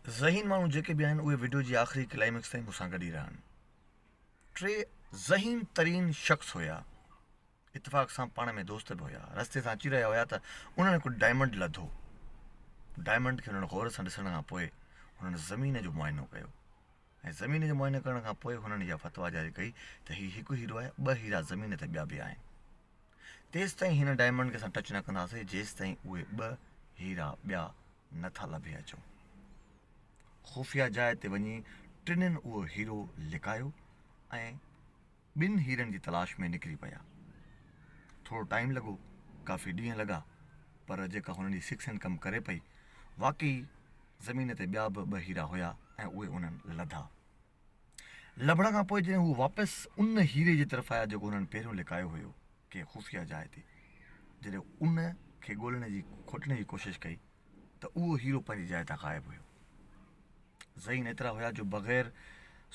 ज़हीन माण्हू जेके बि आहिनि उहे वीडियो जी आख़िरी क्लाइमेक्स ताईं मूंसां गॾु ई रहिया आहिनि। टे ज़हीन तरीन शख़्स हुया, इतफ़ाक़ सां पाण में दोस्त बि हुया। रस्ते सां अची रहिया हुया त उन्हनि हिकु डायमंड लधो। डायमंड खे हुननि गौर सां ॾिसण खां पोइ हुननि ज़मीन जो मुआइनो कयो ऐं ज़मीन जो मुआइनो करण खां पोइ हुननि इहा फतवा जारी कई त हीउ हिकु हीरो आहे, ॿ हीरा ज़मीन ते ॿिया बि आहिनि। तेसि ताईं हिन डायमंड खे असां टच न कंदासीं जेसि ताईं उहे ॿ हीरा ॿिया नथा लभे अचूं। ख़ुफ़िया जाइ ते वञी टिनिनि उहो हीरो लिकायो ऐं ॿिनि हीरनि जी तलाश में निकिरी पिया। थोरो टाइम लॻो, काफ़ी ॾींहं लॻा, पर जेका हुननि जी सिक्स एंड कमु करे पई, वाक़ई ज़मीन ते ॿिया बि ॿ हीरा हुया ऐं उहे उन्हनि लधा। लभण खां पोइ जॾहिं हू वापसि उन हीरे जी तरफ़ आया जेको हुननि पहिरियों लिकायो हुयो कंहिं ख़ुफ़िया जाइ ते, जॾहिं उन खे ॻोल्हण जी खोटण जी कोशिशि कई त उहो हीरो पंहिंजी जाइ तां ग़ाइबु हुयो। ज़हीन एतिरा हुया जो बग़ैर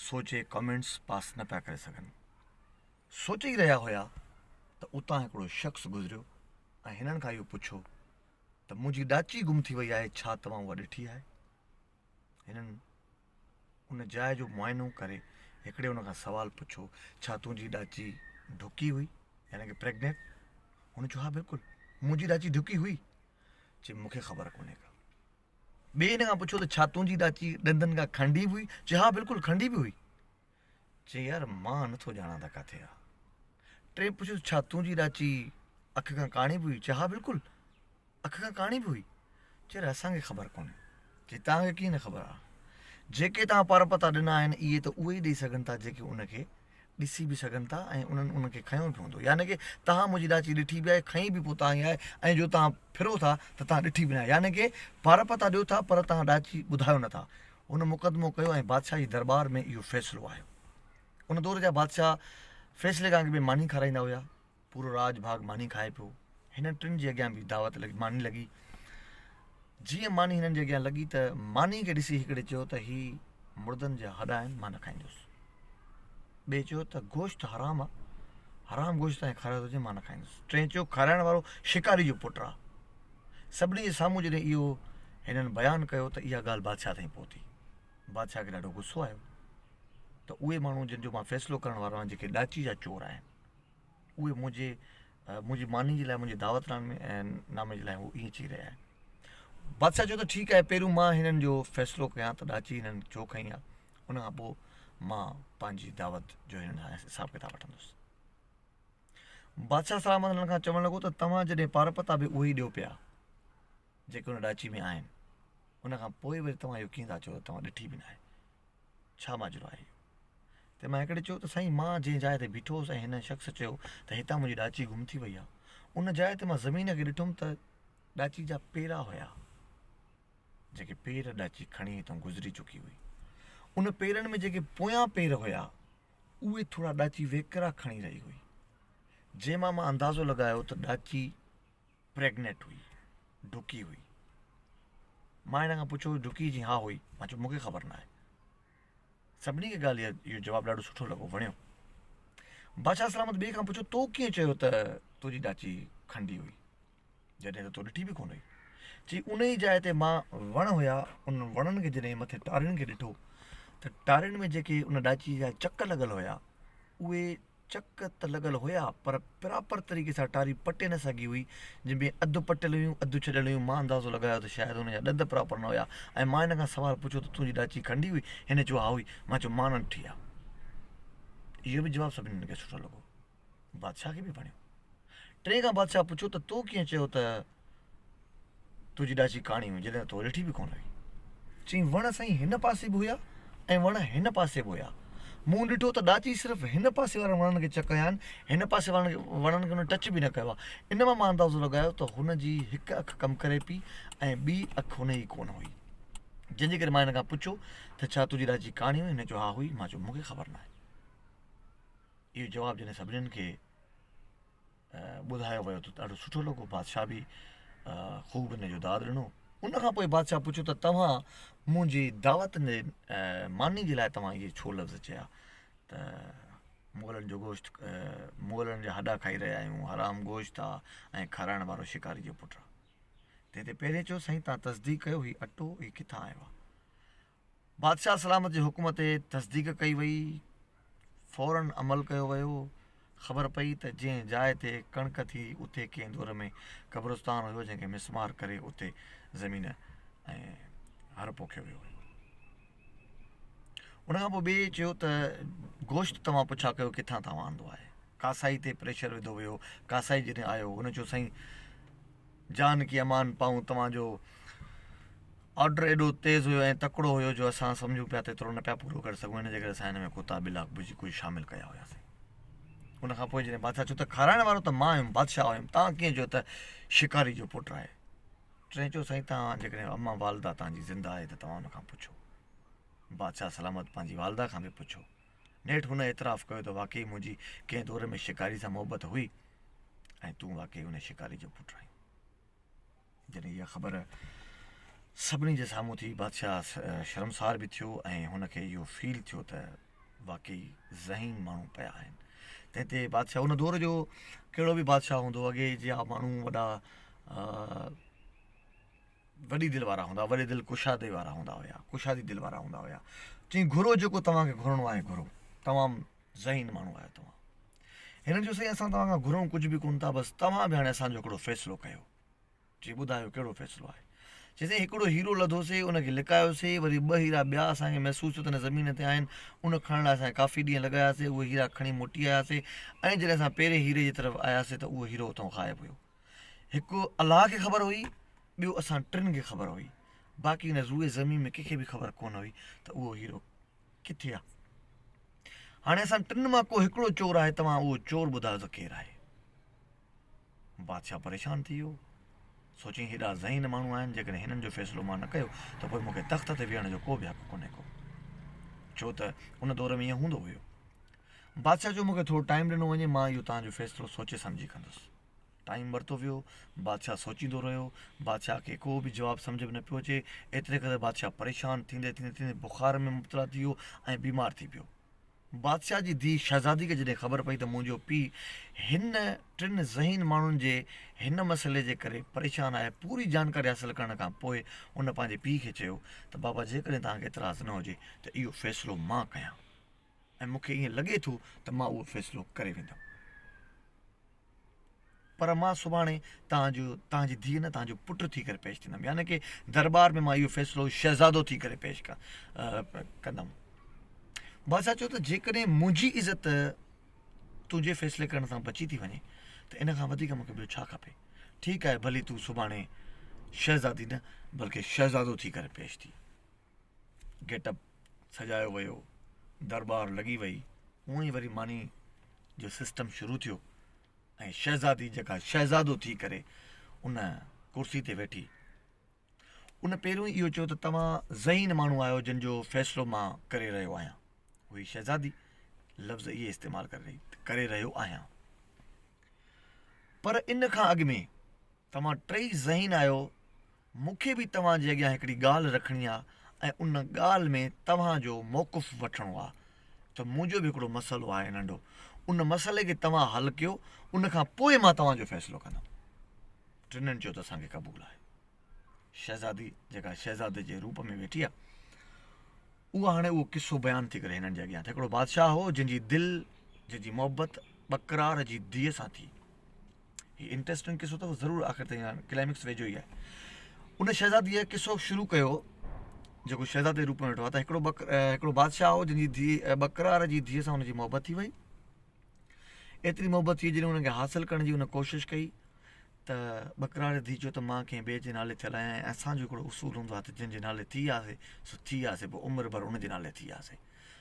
सोचे कमेंट्स पास न पिया करे सघनि। सोचे ई रहिया हुया त उतां हिकिड़ो शख़्स गुज़रियो ऐं हिननि खां इहो पुछो त मुंहिंजी ॾाची गुम थी वई आहे, छा तव्हां उहा ॾिठी आहे? हिननि उन जाइ जो मुआइनो करे हिकिड़े हुन खां सुवालु पुछो, छा तुंहिंजी ॾाची ढुकी हुई, यानी की प्रेग्नेंट? हुन चयो, हा बिल्कुलु मुंहिंजी ॾाची ढुकी हुई। चई, मूंखे ख़बर कोन्हे का। ॿिए हिन खां पुछो त छा तुंहिंजी ॾाची ॾंदनि खां खंडी बि हुई? चई, हा बिल्कुलु खंडी बि हुई। चई, यार मां नथो ॼाणा त किथे आहे। टे पुछियो, छा तुंहिंजी ॾाची अखि खां काणी बि हुई? चई, हा बिल्कुलु अखि खां काणी बि हुई। चई, असांखे ख़बर कोन्हे। चई, तव्हांखे कीअं न ख़बर आहे? जेके तव्हां पार पता ॾिना आहिनि इहे त उहे ई ॾेई सघनि था जेके उनखे ॾिसी बि सघनि था ऐं उन्हनि उनखे खयो बि हूंदो। यानी की तव्हां मुंहिंजी ॾाची ॾिठी बि आहे, खई बि पोइ तव्हां ई आहे, ऐं जो तव्हां फिरो था त तव्हां ॾिठी बि न आहे। यानी की पार पता ॾियो था पर तव्हां ॾाची ॿुधायो नथा। उन मुक़दमो कयो ऐं बादशाह जी दरबार में इहो फ़ैसिलो आयो। उन दौर जा बादशाह फ़ैसिले खां अॻु में मानी खाराईंदा हुया, पूरो राज भाग मानी खाए पियो। हिननि टिनि जे अॻियां बि दावत लॻी, मानी लॻी। जीअं मानी हिननि जे अॻियां लॻी त मानी खे ॾिसी हिकिड़े चयो त हीउ मुर्दनि जा हॾ आहिनि, मां न खाईंदुसि। ॿिए चयो त गोश्त हराम आहे, हराम गोश्त ऐं खारायो हुजे, मां न खाईंदुसि। टे चयो खाराइण वारो शिकारी जो पुटु आहे। सभिनी जे साम्हूं जॾहिं इहो हिननि बयानु कयो त इहा ॻाल्हि बादशाह ताईं पहुती। बादशाह खे ॾाढो गुस्सो आयो त उहे माण्हू जिन जो मां फ़ैसिलो करण वारो आहियां, जेके ॾाची जा चोर आहिनि, उहे मुंहिंजी मानी जे लाइ, मुंहिंजे दावत नामे जे लाइ उहे ईअं चई रहिया आहिनि। बादशाह चयो त ठीकु आहे, पहिरियों मां हिननि जो फ़ैसिलो कयां त ॾाची हिननि छो खईं आहे, उन खां पोइ मां पंहिंजी दावत जो हिननि खां हिसाबु किताबु वठंदुसि। बादशाह सलाम हिननि खां चवणु लॻो त तव्हां जॾहिं पार पता बि उहे ई ॾियो पिया जेके हुन ॾाची में आहिनि, उन खां पोइ वरी तव्हां इहो कीअं था चओ त तव्हां ॾिठी बि न आहे? छा माजरो आहे? त मां हिकिड़े चयो त साईं, मां जंहिं जाइ ते बीठो हुउसि ऐं हिन शख़्स चयो त हितां मुंहिंजी ॾाची गुम थी वई आहे, उन जाइ ते मां ज़मीन खे ॾिठुमि त ॾाची जा पेरा हुया, जेके पेर ॾाची खणी हितां गुज़री चुकी हुई। उन पेरनि में जेके पोयां पेर हुया उहे थोरा ॾाची वेकिरा खणी रही हुई, जंहिंमां मां अंदाज़ो लॻायो त ॾाची प्रेग्नेंट हुई, ढुकी हुई। मां हिन खां पुछो, ढुकी? जी हा हुई। मां चयो, मूंखे ख़बर न आहे। सभिनी खे ॻाल्हि इहो जवाबु ॾाढो सुठो लॻो, वणियो। बादशाह सलामत ॿिए खां पुछो, तो कीअं चयो त तुंहिंजी ॾाची खंडी हुई जॾहिं त तो ॾिठी बि कोन हुई? चई, उन ई जाइ ते मां वण हुया, उन वणनि खे जॾहिं मथे टारियुनि खे ॾिठो त टारियुनि में जेके उन ॾाची जा चक लॻल हुया, उहे चक त लॻल हुया पर प्रॉपर तरीक़े सां टारी पटे न सघी हुई, जंहिंमें अधु पटियल हुयूं अधु छॾियल हुयूं। मां अंदाज़ो लॻायो त शायदि हुन जा ॾंद प्रॉपर न हुया ऐं मां हिन खां सुवालु पुछो त तुंहिंजी ॾाची खंडी हुई? हिन चयो, हा हुई। मां चयो, मां न ॾिठी आहे। इहो बि जवाबु सभिनीनि खे सुठो लॻो, बादशाह खे बि वणियो। टे खां बादशाह पुछो त तो कीअं चयो त तुंहिंजी ॾाची काणी हुई जॾहिं तो ॾिठी बि कोन हुई? चई, वण साईं हिन पासे बि हुया ऐं वण हिन पासे बि हुया। मूं ॾिठो त ॾाची सिर्फ़ु हिन पासे वारनि वणनि खे चक आया आहिनि, हिन पासे वारनि वणनि खे हुन टच बि न कयो आहे। इन मां अंदाज़ो लॻायो त हुनजी हिकु अखि कमु करे पई ऐं ॿी अखि हुन जी कोन हुई। जंहिंजे करे मां हिन खां पुछो त छा तुंहिंजी ॾाची काणी हुई? हिन चयो, हा हुई। मां चयो, मूंखे ख़बर न आहे। इहो जवाबु जॾहिं सभिनीनि खे ॿुधायो वियो त ॾाढो सुठो लॻो। बादशाह बि ख़ूब हिन जो दाद ॾिनो। उन खां पोइ बादशाह पुछो त तव्हां मुंहिंजी दावत मानी जे लाइ तव्हां इहे छो लफ़्ज़ चया त मुग़लनि जो गोश्त, मुग़लनि जा हॾा खाई रहिया आहियूं, हराम गोश्त आहे ऐं खाराइण वारो शिकारी जो पुटु आहे? तंहिं ते पहिरें चयो, साईं तव्हां तसदीक कयो, हीउ अटो हीउ किथां आयो आहे? बादशाह सलामत जे हुकुम ते तस्दीक कई वई, फ़ौरन अमल कयो वियो। ख़बर पई त जंहिं जाइ ते कणिक थी उते कंहिं दौर में क़ब्रस्तान हुयो जंहिंखे मिसमार करे उते ज़मीन ऐं हर पोखियो वियो। उनखां पोइ ॿिए चयो त गोश्त तव्हां पुछा कयो किथां तव्हां आंदो आहे। कासाई ते प्रेशर विधो वियो। कासाई जॾहिं आयो हुन चयो साईं जान की अमान पाऊं, तव्हांजो ऑर्डर एॾो तेज़ हुयो ऐं तकिड़ो हुयो जो असां सम्झूं पिया त एतिरो न पिया पूरो करे सघूं, हिन जे करे असां हिन में कुता बिला कुझु शामिलु कया हुयासीं। उनखां पोइ जॾहिं बादशाह चयो त खाराइण वारो त मां हुयुमि, बादशाह हुयुमि, तव्हां कीअं चयो त शिकारी जो पुटु आहे। टे चयो साईं तव्हां जेकॾहिं अम्मा वालदा तव्हांजी ज़िंदा आहे त तव्हां हुनखां पुछो। बादशाह सलामत पंहिंजी वालदा खां बि पुछो। नेठि हुन एतिराफ़ु कयो त वाक़ई मुंहिंजी कंहिं दौर में शिकारी सां मोहबत हुई ऐं तूं वाक़ई हुन शिकारी जो पुटु आहीं। जॾहिं इहा ख़बर सभिनी जे साम्हूं थी, बादशाह शर्मसार बि थियो ऐं हुनखे इहो फील थियो त वाक़ई ज़हीन माण्हू पिया आहिनि। तंहिं ते बादशाह हुन दौर जो कहिड़ो बि बादशाह हूंदो, अॻे जा माण्हू वॾा वॾी दिलि वारा हूंदा, वॾे दिलि कुशादे वारा हूंदा हुया, कुशादी दिलि वारा हूंदा हुया। चई घुरो जेको तव्हांखे घुरणो आहे घुरो, तमामु ज़हीन माण्हू आहियो तव्हां। हिननि जो साईं असां तव्हांखां घुरूं कुझु बि कोन्ह था, बसि तव्हां बि हाणे असांजो हिकिड़ो फ़ैसिलो कयो। चई ॿुधायो कहिड़ो फ़ैसिलो आहे। चईं हिकिड़ो हीरो लधोसीं, उनखे लिकायोसीं, वरी ॿ हीरा ॿिया असांखे महसूसु थियो त हिन ज़मीन ते आहिनि, उन खणण लाइ असांखे काफ़ी ॾींहं लॻायासीं, उहे हीरा खणी मोटी आयासीं ऐं जॾहिं असां पहिरें हीरे जी तरफ़ आयासीं त उहो हीरो उतां ग़ाइबु हुयो। हिकु अलाह खे ख़बर हुई, ॿियो असां टिनि खे ख़बर हुई, बाक़ी हिन रूए ज़मीन में कंहिंखे बि ख़बर कोन हुई त उहो हीरो किथे आहे। हाणे असां टिनि मां को हिकिड़ो चोर आहे, तव्हां उहो चोर ॿुधायो त केरु आहे। बादशाह परेशान थी वियो, सोचियईं हेॾा ज़हीन माण्हू आहिनि, जेकॾहिं हिननि जो फ़ैसिलो मां न कयो त पोइ मूंखे तख़्त ते वेहण जो को बि हक़ु कोन्हे को, छो त उन दौर में ईअं हूंदो हुयो। बादशाह जो मूंखे थोरो टाइम ॾिनो वञे, मां इहो तव्हांजो फ़ैसिलो सोचे सम्झी कंदुसि। टाइम वरितो वियो, बादशाह सोचींदो रहियो, बादशाह खे को बि जवाबु सम्झ में न पियो अचे। एतिरे करे बादशाह परेशान थींदे थींदे थींदे बुख़ार में मुब्तला थी वियो ऐं बीमार थी पियो। बादशाह जी धीउ शहज़ादी खे जॾहिं ख़बर पई त मुंहिंजो पीउ हिन टिनि ज़हीन माण्हुनि जे हिन मसइले जे करे परेशान आहे, पूरी जानकारी हासिलु करण खां पोइ उन पंहिंजे पीउ खे चयो त बाबा जेकॾहिं तव्हांखे एतिराज़ु न हुजे त इहो फ़ैसिलो मां कयां ऐं मूंखे ईअं लॻे थो त मां उहो फ़ैसिलो करे वेंदुमि, पर मां सुभाणे तव्हांजी धीउ न तव्हांजो पुटु थी करे पेश थींदुमि, यानी की दरबार में मां इहो फ़ैसिलो शहज़ादो थी करे पेश कंदुमि। बादशाह चयो त जेकॾहिं मुंहिंजी इज़त तुंहिंजे फ़ैसिले करण सां बची थी वञे त इन खां वधीक मूंखे ॿियो छा खपे। ठीकु आहे, भली तूं सुभाणे शहज़ादी न बल्कि शहज़ादो थी करे पेश थी। गेटअप सजायो वियो, दरबार लॻी वई, उअं ई वरी मानी जो सिस्टम शुरू थियो ऐं शहज़ादी जेका शहज़ादो थी करे उन कुर्सी ते वेठी, उन पहिरियों ई इहो चयो त तव्हां ज़हीन माण्हू आहियो जिन जो फ़ैसिलो मां करे रहियो आहियां। उही शहज़ादी लफ़्ज़ इहे इस्तेमालु करे रहियो आहियां, पर इन खां अॻु में तव्हां टई ज़हीन आहियो, मूंखे बि तव्हांजे अॻियां हिकिड़ी ॻाल्हि रखणी आहे ऐं उन ॻाल्हि में तव्हांजो मौक़ुफ़ वठिणो आहे। त मुंहिंजो बि हिकिड़ो मसइलो आहे नंढो, उन मसइले खे तव्हां हल कयो, उन खां पोइ मां तव्हांजो फ़ैसिलो कंदुमि। टिनिनि चयो त असांखे क़बूलु आहे। शहज़ादी जेका शहज़ादे जे रूप में वेठी आहे, उहा हाणे उहो किसो बयानु थी करे हिननि जे अॻियां त हिकिड़ो बादशाह हो जंहिंजी दिलि, जंहिंजी मोहबत बकरार जी धीअ सां थी। हीउ इंट्रस्टिंग किसो अथव, ज़रूरु आख़िर ताईं क्लाइमेक्स वेझो ई आहे। उन शहज़ादीअ किसो शुरू कयो, जेको शहज़ादे रूप में वेठो आहे, त हिकिड़ो बादशाह हो जंहिंजी धीअ बकरार जी धीअ सां हुनजी मोहबत थी वई। एतिरी मोहबत थी जॾहिं हुनखे हासिलु करण जी हुन कोशिशि कई त बकरार धीउ चयो त मां कंहिं ॿिए जे नाले थियल आहियां ऐं असांजो हिकिड़ो उसूल हूंदो आहे त जंहिंजे नाले थी वियासीं सो थी वियासीं, पोइ उमिरि भर उनजे नाले थी वियासीं,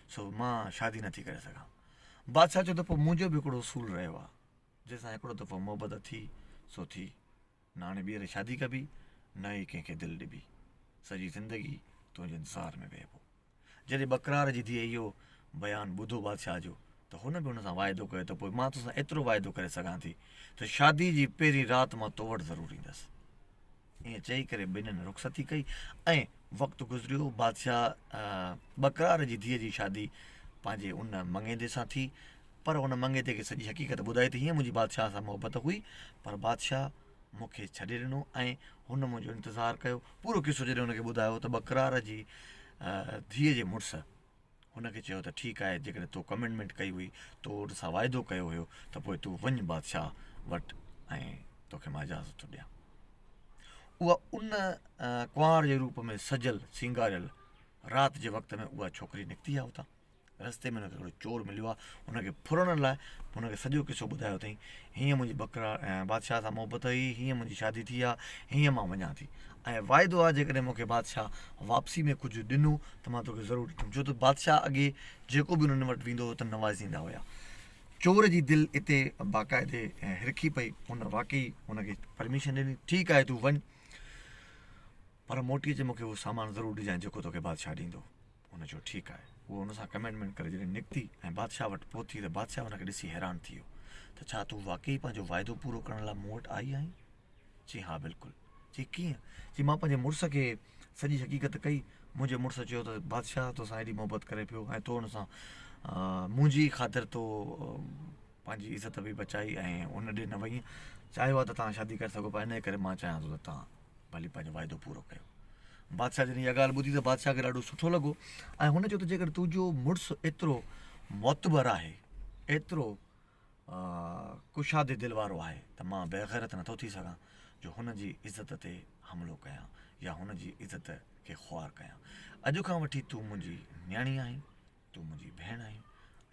सो मां शादी नथी करे सघां। बादशाह चयो त पोइ मुंहिंजो बि हिकिड़ो उसूल रहियो आहे, जंहिंसां हिकिड़ो दफ़ो मोहबत थी सो थी, न हाणे ॿीहर शादी कबी न ई कंहिंखे दिलि ॾिबी, सॼी ज़िंदगी तुंहिंजे इंतज़ार में वेहबो। जॾहिं बकरार जी धीअ इहो बयानु ॿुधो बादशाह जो, त हुन बि हुन सां वाइदो कयो त पोइ मां तोसां एतिरो वाइदो करे सघां थी त शादी जी पहिरीं राति मां तो वटि ज़रूरु ईंदसि। ईअं चई करे ॿिन्हिनि रुख़सती कई ऐं वक़्तु गुज़रियो। बादशाह बकरार जी धीअ जी शादी पंहिंजे उन मंगेंदे सां थी, पर हुन मंगेंदे खे सॼी हक़ीक़त ॿुधाई त हीअं मुंहिंजी बादशाह सां मोहबत हुई, पर बादशाह मूंखे छॾे ॾिनो ऐं हुन मुंहिंजो इंतज़ारु कयो। पूरो किसो जॾहिं हुनखे ॿुधायो त बकरार जी धीअ जे मुड़ुस हुनखे चयो त ठीकु आहे, जेकॾहिं तो कमिटमेंट कई हुई, तो हुन सां वाइदो कयो हुयो त पोइ तूं वञु बादशाह वटि ऐं तोखे मां इजाज़त थो ॾियां। उहा उन कुंवार जे रूप में सजल सिंगारियल राति जे वक़्त में उहा छोकिरी निकिती आहे उतां। रस्ते में हुनखे हिकिड़ो चोर मिलियो आहे, हुनखे फुरण लाइ हुनखे सॼो किसो ॿुधायो अथई, हीअं मुंहिंजी बकरा बादशाह सां मोहबत हुई, हीअं मुंहिंजी शादी थी आहे, हीअं मां वञा थी, ऐं वाइदो आहे जेकॾहिं मूंखे बादशाह वापसी में कुझु ॾिनो त मां तोखे ज़रूरु ॾींदुमि, छो त बादशाह अॻे जेको बि हुननि वटि वेंदो हो त नवाज़ींदा हुया। चोर जी दिलि हिते बाक़ाइदे हिरकी पई, हुन वाक़ई हुनखे परमिशन ॾिनी, ठीकु आहे तूं वञु, पर मोटी अचे मूंखे उहो सामान ज़रूरु ॾिजांइ जेको तोखे बादशाह ॾींदो। हुन चयो ठीकु आहे। उहो हुन सां कमिटमेंट करे जॾहिं निकिती ऐं बादशाह वटि पहुती त बादशाह हुनखे ॾिसी हैरान थी वियो त छा तूं वाक़ई पंहिंजो वाइदो पूरो करण लाइ मूं वटि आई आहीं? चई हा बिल्कुलु। चई कीअं? चई मां पंहिंजे मुड़ुस खे सॼी हक़ीक़त कई, मुंहिंजे मुड़ुस चयो त बादशाह तोसां एॾी मोहबत करे पियो ऐं तो हुन सां मुंहिंजी ख़ातिर तो पंहिंजी इज़त बि बचाई ऐं हुन ॾे न वई, चाहियो आहे त तव्हां शादी करे सघो पिया, इन करे मां चाहियां थो त तव्हां भली पंहिंजो वाइदो पूरो कयो। बादशाह जॾहिं इहा ॻाल्हि ॿुधी त बादशाह खे ॾाढो सुठो लॻो ऐं हुन चयो त जेकर तुंहिंजो मुड़ुसु एतिरो मोतबर आहे, एतिरो कुशादे दिलि वारो आहे, त मां बेग़ैरत नथो थी सघां जो हुनजी इज़त ते हमिलो कयां या हुनजी इज़त खे ख़्वार कयां। अॼु खां वठी तूं मुंहिंजी न्याणी आहीं, तूं मुंहिंजी भेण आहीं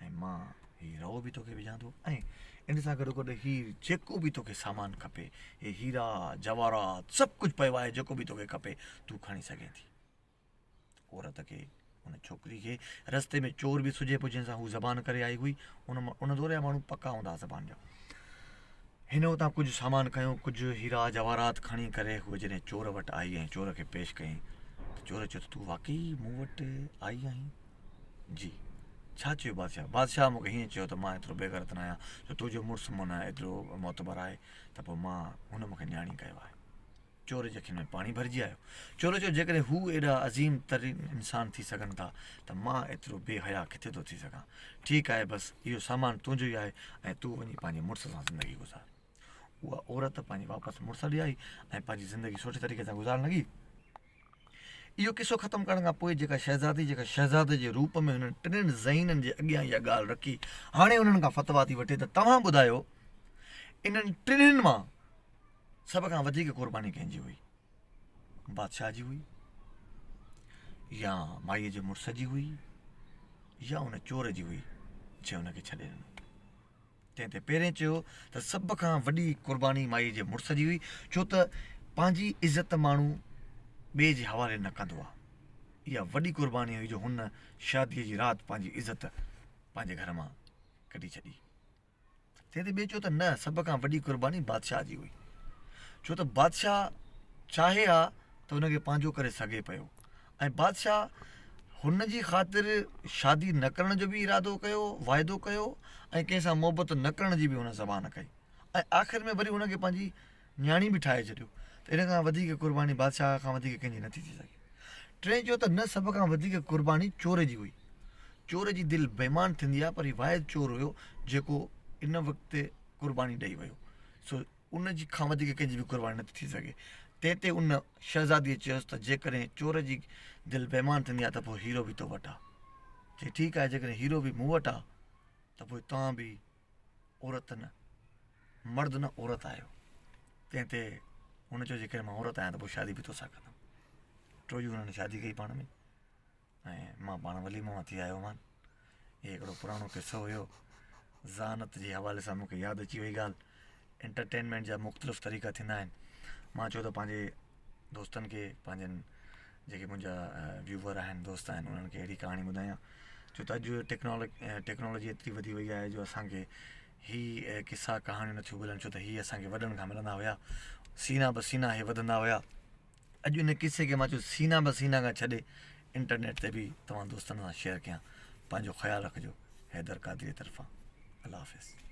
ऐं मां हीउ रओ बि तोखे विझां थो, ऐं इन सां गॾो गॾु हीउ जेको बि तोखे सामान खपे, हे हीरा जवाहरात सभु कुझु पियो आहे, जेको बि तोखे खपे तूं खणी सघें थी। औरत खे, हुन छोकिरी खे रस्ते में चोर बि सुञे पियो जंहिंसां हू ज़बान करे आई हुई, उन दौर जा माण्हू पका हूंदा ज़बान जा। हिन उतां कुझु सामान खयो, कुझु हीरा जवाहरात खणी करे उहे जॾहिं चोर वटि आई ऐं चोर खे पेश कयईं त चोर चयो त तूं वाक़ई मूं वटि आई आहीं? जी। छा चयो बादशाह? बादशाह मूंखे हीअं चयो त मां एतिरो बेग़ैरत न आहियां, जो तुंहिंजो मुड़ुसु माना एतिरो मोतबर आहे त पोइ मां हुन मूंखे न्याणी कयो आहे। चोर जे अखियुनि में पाणी भरिजी आयो। चोर चयो जेकॾहिं हू एॾा अज़ीम तरीन इंसान थी सघनि था त मां एतिरो बेहया किथे थो थी सघां। ठीकु आहे, बसि इहो सामान तुंहिंजो ई आहे ऐं तूं वञी पंहिंजे मुड़ुस सां ज़िंदगी गुज़ार। उहा औरत पंहिंजी वापसि मुड़ुस ॾे आई ऐं पंहिंजी ज़िंदगी सुठे तरीक़े सां गुज़ारणु लॻी। इहो किसो ख़तमु करण खां पोइ जेका शहज़ादे जे रूप में हुननि टिनिनि ज़हीननि जे अॻियां इहा ॻाल्हि रखी, हाणे हुननि खां फतवा थी वठे त तव्हां ॿुधायो इन्हनि टिनिनि मां सभ खां वधीक क़ुर्बानी कंहिंजी हुई? बादशाह जी हुई या माईअ जे मुड़ुस जी हुई या हुन चोर जी हुई जंहिं हुनखे छॾे ॾिनो? तंहिं ते पहिरें चयो त सभ खां वॾी क़ुर्बानी माईअ जे मुड़ुस जी हुई, छो त पंहिंजी इज़त माण्हू ॿिए जे हवाले न कंदो आहे। इहा वॾी क़ुर्बानी हुई जो हुन शादीअ जी राति पंहिंजी इज़त पंहिंजे घर मां कढी छॾी। तंहिं ते ॿिए चयो त न, सभ खां वॾी क़ुर्बानी बादशाह जी हुई, छो त बादशाह चाहे हा त हुनखे पंहिंजो करे सघे पियो ऐं बादशाह हुन जी ख़ातिर शादी न करण जो बि इरादो कयो, वाइदो कयो ऐं कंहिंसां मोहबत न करण जी बि हुन ज़बान कई ऐं आख़िर में वरी हुनखे पंहिंजी न्याणी बि ठाहे छॾियो। त इन खां वधीक क़ुर्बानी बादशाह खां वधीक कंहिंजी नथी थी सघे। टे चयो त न, सभ खां वधीक क़ुर्बानी चोर जी हुई। चोर जी दिलि बेईमान थींदी आहे, पर हीउ वाहिद चोर हुयो जेको इन वक़्तु क़ुर्बानी ॾेई वियो, सो उन जी खां वधीक कंहिंजी बि क़ुर्बानी नथी थी सघे। तंहिं ते उन शहज़ादीअ चयोसि त जेकॾहिं चोर जी दिलि बेईमान थींदी आहे त पोइ हीरो बि तो वटि आहे। चई ठीकु आहे, जेकॾहिं हीरो बि मूं वटि आहे त पोइ तव्हां बि औरत न, मर्द न औरत आहियो। तंहिं ते हुन चयो जेकॾहिं मां औरत आहियां त पोइ शादी बि तोसां कंदुमि। टियों हुननि शादी कई पाण में ऐं मां पाण वलीमा मां थी आयो मान। इहो हिकिड़ो पुराणो किसो हुयो। ज़ानत जे हवाले सां मूंखे यादि अची वई ॻाल्हि। एंटरटेनमेंट जा मुख़्तलिफ़ तरीक़ा थींदा आहिनि। मां चयो त पंहिंजे दोस्तनि खे, पंहिंजनि जेके मुंहिंजा व्यूवर आहिनि, दोस्त आहिनि, उन्हनि खे अहिड़ी कहाणी ॿुधायां, छो त अॼु टेक्नोलॉजी एतिरी वधी वई आहे जो असांखे हीअ किसा कहाणियूं नथियूं मिलनि, छो त हीअ असांखे वॾनि खां मिलंदा हुया, सीना ब सीना इहे वधंदा हुया। अॼु इन किसे खे मां चयो सीना ब सीना खां छॾे इंटरनेट ते बि तव्हां दोस्तनि सां शेयर कयां। पंहिंजो ख़्यालु रखिजो। हैदर कादरी तरफ़ां अल्लाह हाफ़िज़।